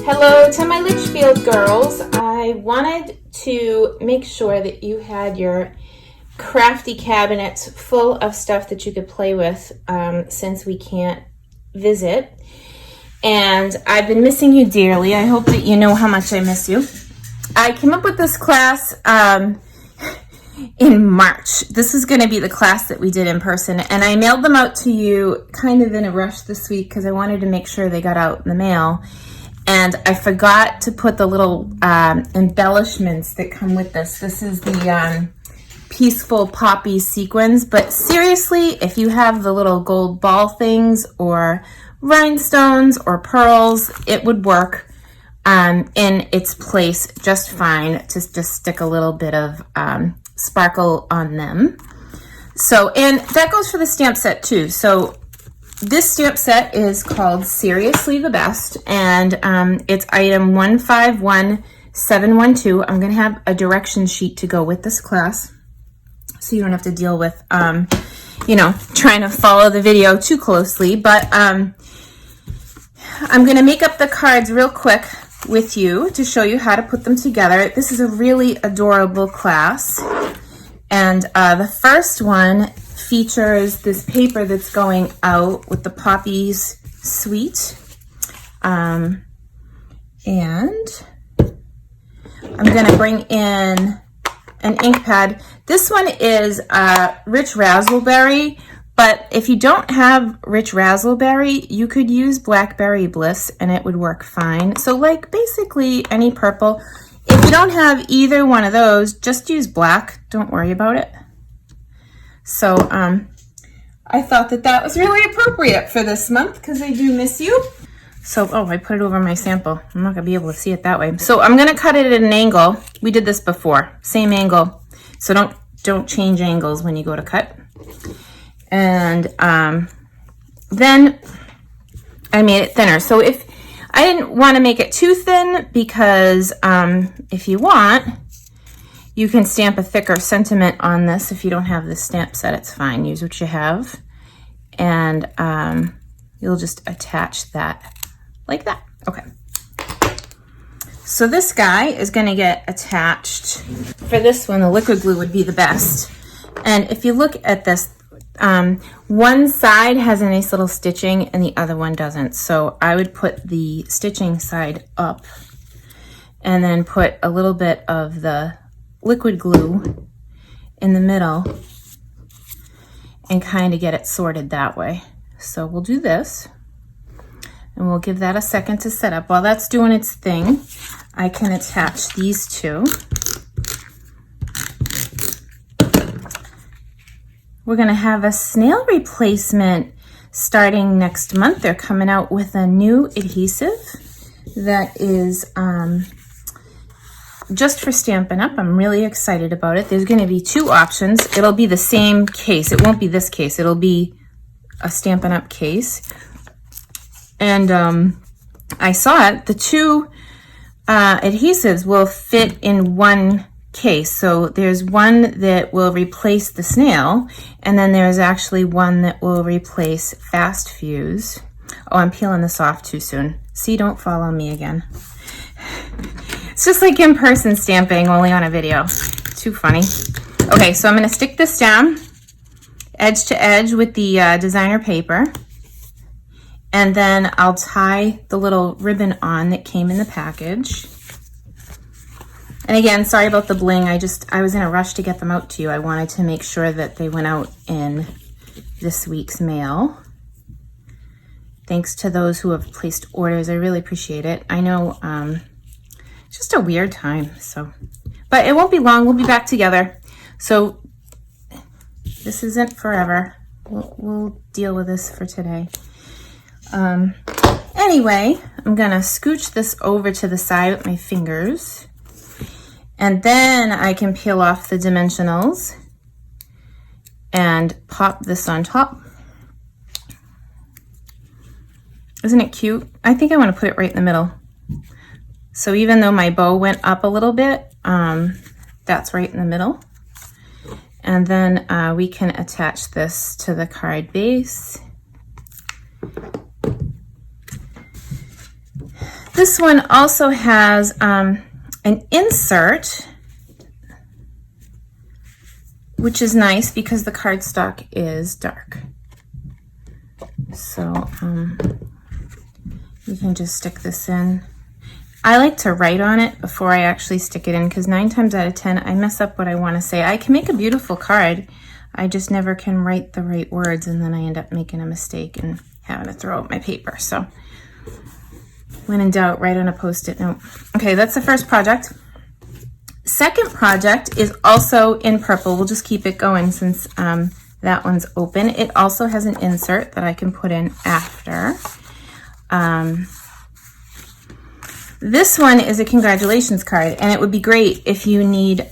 Hello to my Litchfield girls. I wanted to make sure that you had your crafty cabinets full of stuff that you could play with since we can't visit. And I've been missing you dearly. I hope that you know how much I miss you. I came up with this class in March. This is going to be the class that we did in person. And I mailed them out to you kind of in a rush this week because I wanted to make sure they got out in the mail. And I forgot to put the little embellishments that come with this. This is the Peaceful Poppy sequins. But seriously, if you have the little gold ball things or rhinestones or pearls, it would work in its place just fine to just stick a little bit of sparkle on them. So, and that goes for the stamp set too. So this stamp set is called Seriously the Best, and it's item 151712. I'm going to have a direction sheet to go with this class, so you don't have to deal with, you know, trying to follow the video too closely. But I'm going to make up the cards real quick with you to show you how to put them together. This is a really adorable class, and the first one features this paper that's going out with the poppies suite, and I'm going to bring in an ink pad. This one is Rich Razzleberry, but if you don't have Rich Razzleberry, you could use Blackberry Bliss and it would work fine. So like basically any purple. If you don't have either one of those, just use black. Don't worry about it. So I thought that that was really appropriate for this month because I do miss you. So, oh, I put it over my sample. I'm not going to be able to see it that way. So I'm going to cut it at an angle. We did this before. Same angle. So don't change angles when you go to cut. And then I made it thinner. So if I didn't want to make it too thin because if you want, you can stamp a thicker sentiment on this. If you don't have this stamp set, it's fine. Use what you have. And you'll just attach that like that. Okay. So this guy is going to get attached. For this one, the liquid glue would be the best. And if you look at this, one side has a nice little stitching and the other one doesn't. So I would put the stitching side up and then put a little bit of the liquid glue in the middle and kind of get it sorted that way. So we'll do this and we'll give that a second to set up. While that's doing its thing, I can attach these two. We're going to have a snail replacement starting next month. They're coming out with a new adhesive that is just for Stampin' Up. I'm really excited about it. There's going to be two options. It'll be the same case. It won't be this case. It'll be a Stampin' Up case. And I saw it. The two adhesives will fit in one case. So there's one that will replace the snail, and then there's actually one that will replace Fast Fuse. Oh, I'm peeling this off too soon. See, don't follow me again. It's just like in-person stamping, only on a video. Too funny. Okay, so I'm going to stick this down edge to edge with the designer paper, and then I'll tie the little ribbon on that came in the package. And again, sorry about the bling. I was in a rush to get them out to you. I wanted to make sure that they went out in this week's mail. Thanks to those who have placed orders. I really appreciate it. I know it's just a weird time, so, but it won't be long. We'll be back together. So this isn't forever. We'll deal with this for today. Anyway, I'm gonna scooch this over to the side with my fingers. And then I can peel off the dimensionals and pop this on top. Isn't it cute? I think I want to put it right in the middle. So even though my bow went up a little bit, that's right in the middle. And then we can attach this to the card base. This one also has an insert, which is nice because the cardstock is dark. So you can just stick this in. I like to write on it before I actually stick it in, because 9 times out of 10 I mess up what I want to say. I can make a beautiful card, I just never can write the right words, and then I end up making a mistake and having to throw out my paper. So when in doubt, write on a Post-it note. Okay, that's the first project. Second project is also in purple. We'll just keep it going since that one's open. It also has an insert that I can put in after. This one is a congratulations card, and it would be great if you need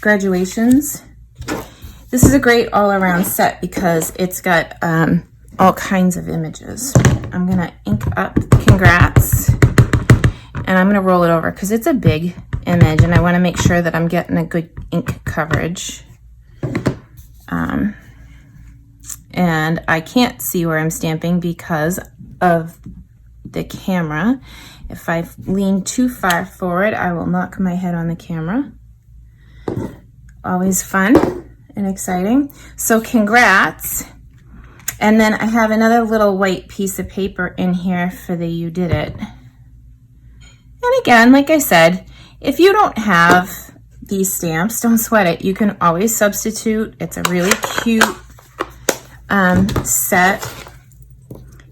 graduations. This is a great all-around set because it's got all kinds of images. I'm gonna ink up congrats, and I'm gonna roll it over because it's a big image and I want to make sure that I'm getting a good ink coverage. And I can't see where I'm stamping because of the camera. If I lean too far forward, I will knock my head on the camera. Always fun and exciting. So congrats. And then I have another little white piece of paper in here for the you did it. And again, like I said, if you don't have these stamps, don't sweat it. You can always substitute. It's a really cute set.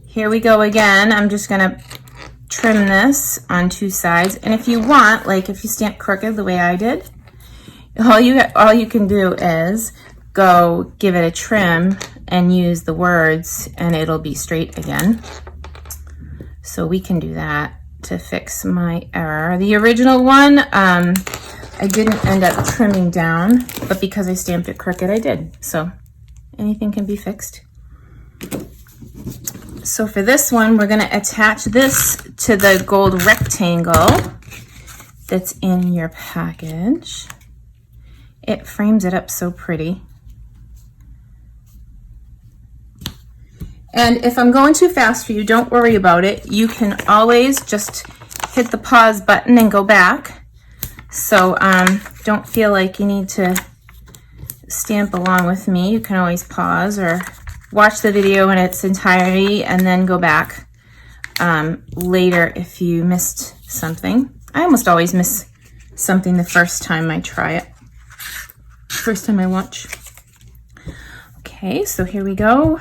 Here we go again. I'm just gonna trim this on 2 sides, and if you want, like if you stamp crooked the way I did, all you can do is go give it a trim and use the words and it'll be straight again. So we can do that to fix my error. The original one I didn't end up trimming down, but because I stamped it crooked I did. So anything can be fixed. So for this one, we're going to attach this to the gold rectangle that's in your package. It frames it up so pretty. And if I'm going too fast for you, don't worry about it. You can always just hit the pause button and go back. So don't feel like you need to stamp along with me. You can always pause or watch the video in its entirety and then go back later if you missed something. I almost always miss something the first time I try it, first time I watch. Okay, so here we go.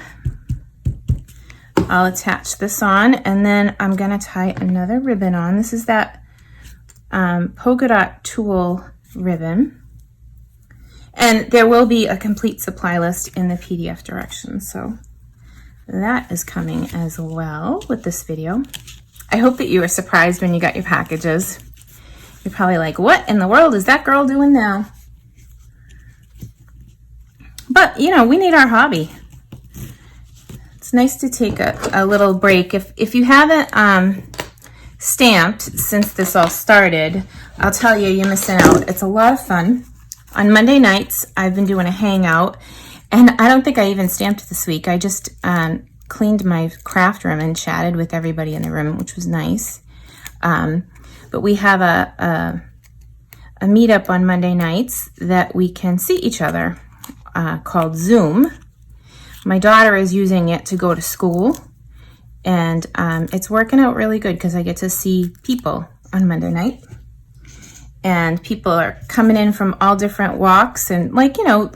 I'll attach this on, and then I'm gonna tie another ribbon on. This is that polka dot tulle ribbon. And there will be a complete supply list in the PDF directions, so that is coming as well with this video. I hope that you were surprised when you got your packages. You're probably like, what in the world is that girl doing now? But, you know, we need our hobby. It's nice to take a little break. If you haven't stamped since this all started, I'll tell you, you're missing out. It's a lot of fun. On Monday nights, I've been doing a hangout, and I don't think I even stamped this week. I just cleaned my craft room and chatted with everybody in the room, which was nice. But we have a meetup on Monday nights that we can see each other called Zoom. My daughter is using it to go to school, and it's working out really good because I get to see people on Monday night. And people are coming in from all different walks, and like, you know,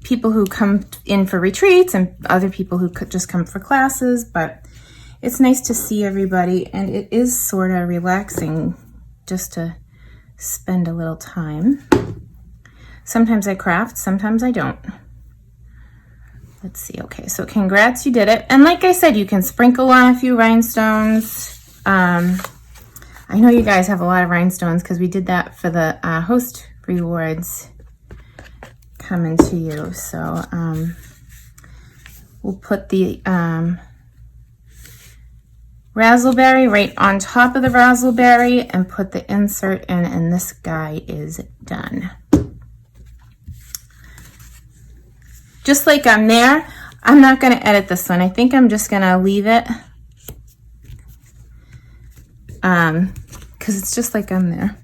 people who come in for retreats and other people who could just come for classes. But it's nice to see everybody, and it is sort of relaxing just to spend a little time. Sometimes I craft, sometimes I don't. Let's see. Okay, so congrats, you did it. And like I said, you can sprinkle on a few rhinestones. I know you guys have a lot of rhinestones because we did that for the host rewards coming to you. So we'll put the razzleberry right on top of the razzleberry and put the insert in, and this guy is done. Just like I'm there, I'm not going to edit this one. I think I'm just going to leave it because it's just like I'm there.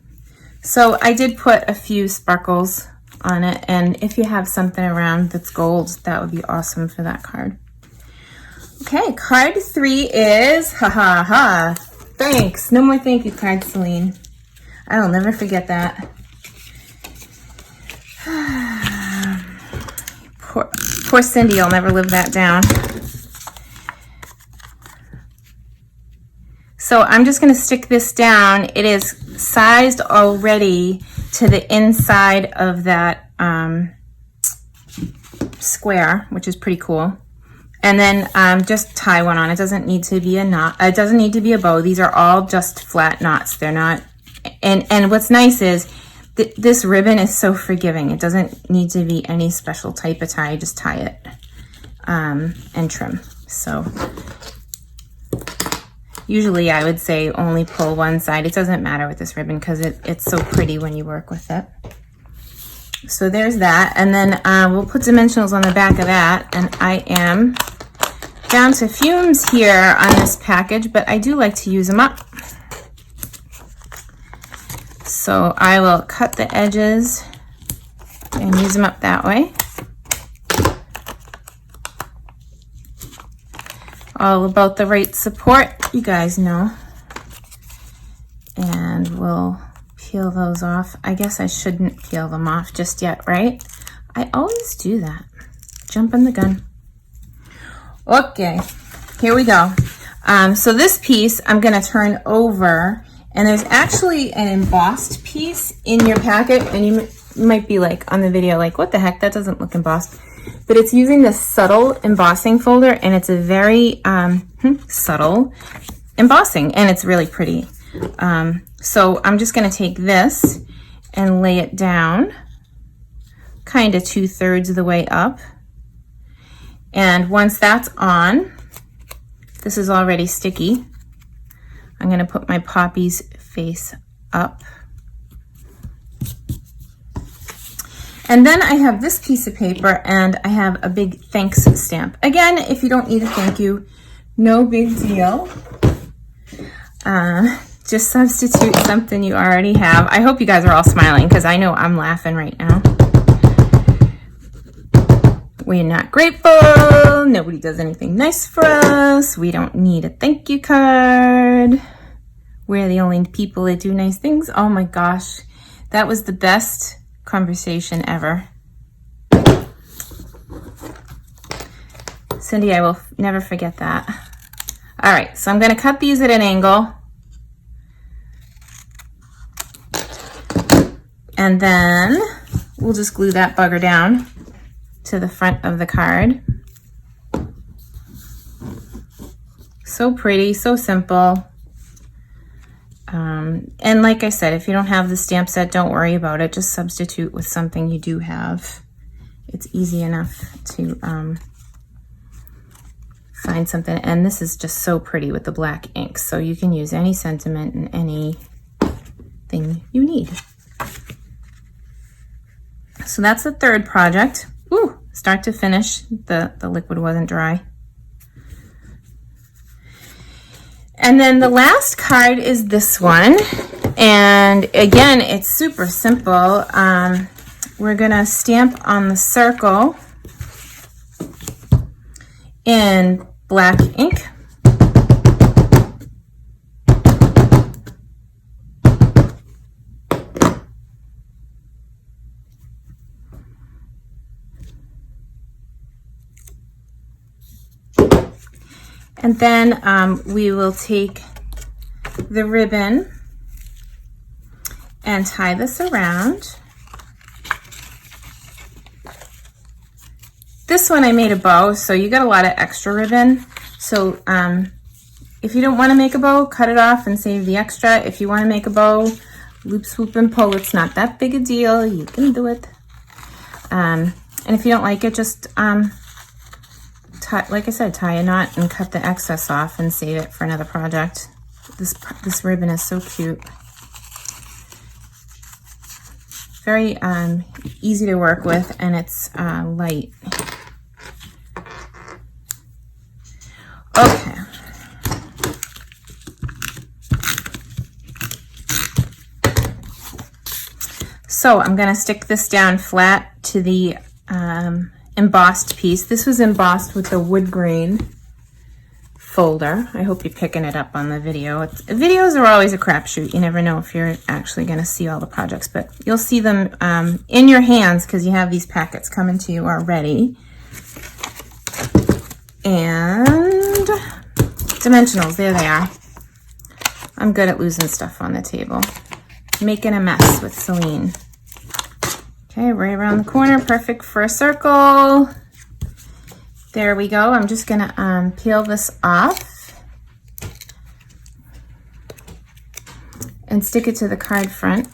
So I did put a few sparkles on it, and if you have something around that's gold, that would be awesome for that card. Okay, card 3 is, thanks. No more thank you cards, Celine. I'll never forget that. Poor Cindy, I'll never live that down. So I'm just going to stick this down. It is sized already to the inside of that square, which is pretty cool. And then just tie one on. It doesn't need to be a knot. It doesn't need to be a bow. These are all just flat knots. They're not. And what's nice is this ribbon is so forgiving. It doesn't need to be any special type of tie. Just tie it and trim. So usually I would say only pull one side. It doesn't matter with this ribbon because it's so pretty when you work with it. So there's that. And then we'll put dimensionals on the back of that. And I am down to fumes here on this package, but I do like to use them up. So I will cut the edges and use them up that way. All about the right support, you guys know. And we'll peel those off. I guess I shouldn't peel them off just yet, right? I always do that. Jumping the gun. Okay, here we go. So this piece I'm gonna turn over, and there's actually an embossed piece in your packet, and you might be like on the video like, what the heck, that doesn't look embossed. But it's using this subtle embossing folder, and it's a very subtle embossing, and it's really pretty. So I'm just going to take this and lay it down kind of 2/3 of the way up. And once that's on, this is already sticky. I'm going to put my poppy's face up. And then I have this piece of paper, and I have a big thanks stamp. Again, if you don't need a thank you, no big deal. Just substitute something you already have. I hope you guys are all smiling because I know I'm laughing right now. We're not grateful. Nobody does anything nice for us. We don't need a thank you card. We're the only people that do nice things. Oh my gosh, that was the best conversation ever. Cindy, I will never forget that. All right, so I'm going to cut these at an angle. And then we'll just glue that bugger down to the front of the card. So pretty, so simple. And like I said, if you don't have the stamp set, don't worry about it. Just substitute with something you do have. It's easy enough to find something. And this is just so pretty with the black ink. So you can use any sentiment and anything you need. So that's the third project. Ooh, start to finish, the liquid wasn't dry. And then the last card is this one. And again, it's super simple. We're gonna stamp on the circle in black ink. And then we will take the ribbon and tie this around. This one I made a bow, so you got a lot of extra ribbon. So if you don't want to make a bow, cut it off and save the extra. If you want to make a bow, loop, swoop, and pull. It's not that big a deal. You can do it. And if you don't like it, just like I said, tie a knot and cut the excess off and save it for another project. This ribbon is so cute. Very easy to work with, and it's light. Okay. So I'm going to stick this down flat to the embossed piece. This was embossed with the wood grain folder. I hope you're picking it up on the video. Videos are always a crapshoot. You never know if you're actually going to see all the projects, but you'll see them in your hands because you have these packets coming to you already. And dimensionals, there they are. I'm good at losing stuff on the table. Making a mess with Celine. Okay, right around the corner, perfect for a circle. There we go. I'm just gonna peel this off and stick it to the card front.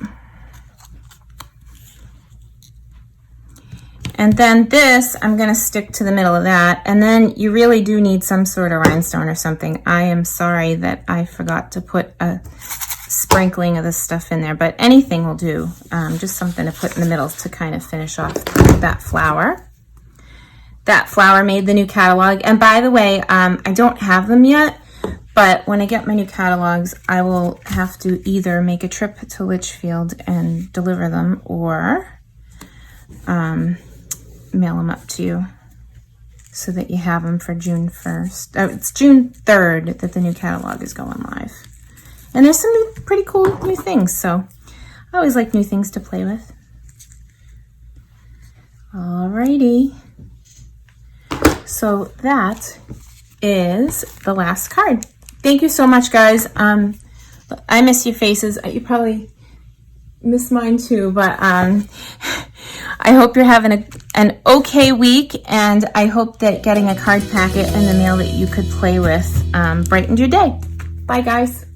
And then this, I'm gonna stick to the middle of that. And then you really do need some sort of rhinestone or something. I am sorry that I forgot to put a sprinkling of this stuff in there, but anything will do. Just something to put in the middle to kind of finish off that flower. That flower made the new catalog. And by the way, I don't have them yet, but when I get my new catalogs, I will have to either make a trip to Litchfield and deliver them or mail them up to you so that you have them for June 1st. Oh, it's June 3rd that the new catalog is going live. And there's some pretty cool new things, so I always like new things to play with. Alrighty. So that is the last card. Thank you so much, guys. I miss your faces. You probably miss mine too, but I hope you're having an okay week, and I hope that getting a card packet in the mail that you could play with brightened your day. Bye, guys.